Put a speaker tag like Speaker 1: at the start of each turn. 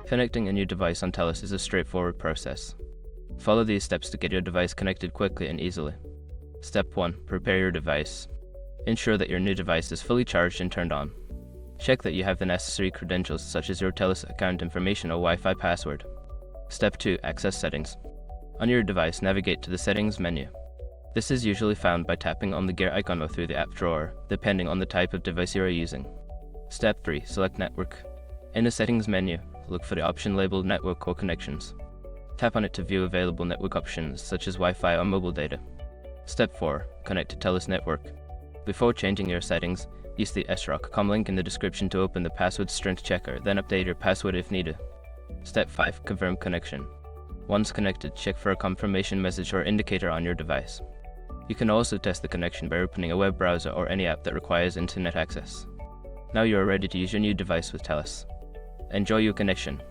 Speaker 1: Connecting a new device on Telus is a straightforward process. Follow these steps to get your device connected quickly and easily. Step 1. Prepare your device. Ensure that your new device is fully charged and turned on. Check that you have the necessary credentials such as your Telus account information or Wi-Fi password. Step 2. Access settings. On your device, navigate to the settings menu. This is usually found by tapping on the gear icon or through the app drawer, depending on the type of device you are using. Step 3. Select network. In the settings menu, look for the option labeled Network or Connections. Tap on it to view available network options such as Wi-Fi or mobile data. Step 4. Connect to Telus network. Before changing your settings, use the sroc.com link in the description to open the password strength checker, then update your password if needed. Step 5. Confirm connection. Once connected, check for a confirmation message or indicator on your device. You can also test the connection by opening a web browser or any app that requires internet access. Now you are ready to use your new device with Telus. Enjoy your connection.